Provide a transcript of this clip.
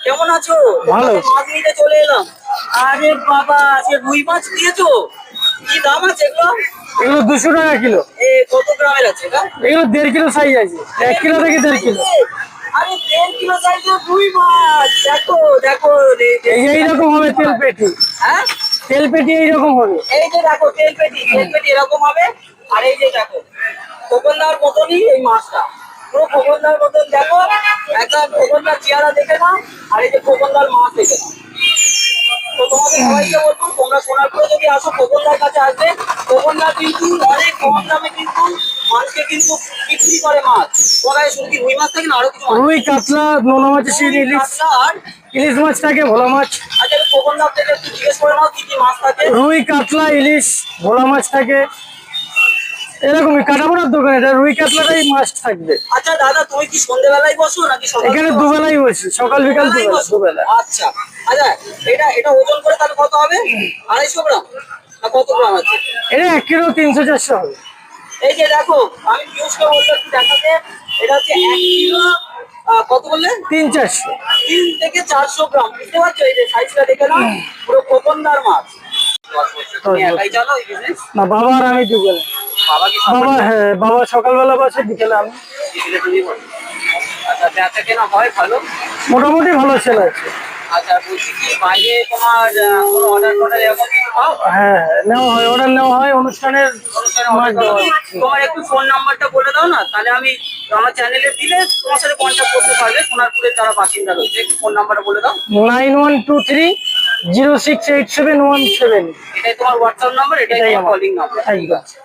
কেমন আছো? ভালো। মাছ নিতে চলে এলাম। আরে বাবা, আজকে রুই মাছ দিয়েছো? কি দাম আছে এগুলো? এগুলো 200 টাকা কিলো। কত গ্রামের আছে এটা? এগুলো 1.5 কিলো সাইজ আছে, 1 কিলো থেকে 1.5 কিলো। আরে 1.5 কিলো সাইজের রুই মাছ, দেখো দেখো এইরকম হবে তেল পেটি। হ্যাঁ, তেল পেটি এইরকম হবে। এই যে দেখো তেল পেটি এরকম হবে। আর এই যে দেখো খোকনদার মতনই এই মাছটা, পুরো খোকনদার মতন। দেখো একটা খোকনদার চেহারা দেখে নাও, আর এই যে খোকনদার মাছ দেখে নাও। তো তোমাদের সবাইকে বলবো, তোমরা সোনারপুরে যদি আসো খোকনদার কাছে আসবে। খোকনদার কিন্তু অনেক কম দামে কিন্তু মাছকে কিন্তু বিক্রি করে মাছ। ওখানে শুধু কি রুই মাছ থাকে না, আরো কিছু মাছ? রুই, কাতলা, নোনা মাছ, রুই, ইলিশ, কাতলা আর ইলিশ মাছ থাকে, ভোলা মাছ। আচ্ছা, খোকনদার থেকে একটু জিজ্ঞেস করে নাও কি কি মাছ থাকে। রুই, কাতলা, ইলিশ, ভোলা মাছ থাকে। এরকমই কাটাপোড়ার দোকান, এটা রুই কাতলাটাই মাছ থাকবে। আচ্ছা দাদা, তুমি কি সন্ধ্যেবেলায় বসো নাকি সকাল? এখানে দুবেলাই বসি, সকাল বিকাল দুবেলা। আচ্ছা আচ্ছা, এটা ওজন করে তাহলে কত হবে? 250 গ্রাম না কত গ্রাম আছে? এটা 1 কিলো 300-400 হবে। এই যে দেখো, আমি পিউষকে বলতে একটু দেখাতে। এটা হচ্ছে 1 কিলো কত বললে? 300-400। 3 থেকে 400 গ্রাম। বুঝতে পারছো? এই যে সাইজটা দেখে নাও, পুরো খোকনদার মাছ। তুমি একাই চালো এই বিজনেস? না, বাবা আর আমি দুবেলা। বাবা কি বাবা, হ্যাঁ, বাবা সকালবেলা বসে, বিকেলে আমি। বিকেলে তুমি বলো? আচ্ছা, বেচা কেনা হয় ভালো? মোটামুটি ভালো সেল আছে। আচ্ছা, বলছি কি বাইরে তোমার কোনো অর্ডার টর্ডার এরকম কিছু পাও? হ্যাঁ, নেওয়া হয়, অর্ডার নেওয়া হয় অনুষ্ঠানের মাছ দেওয়া হয়। তোমার একটু ফোন নাম্বারটা বলে দাও না, তাহলে আমি আমার চ্যানেলে দিলে তোমার সাথে কন্ট্যাক্ট করতে পারবে সোনারপুরের যারা বাসিন্দা রয়েছে। একটু ফোন নাম্বারটা বলে দাও। 9123068717। এটাই তোমার হোয়াটসঅ্যাপ নাম্বার, এটাই তোমার কলিং নাম্বার। ঠিক আছে।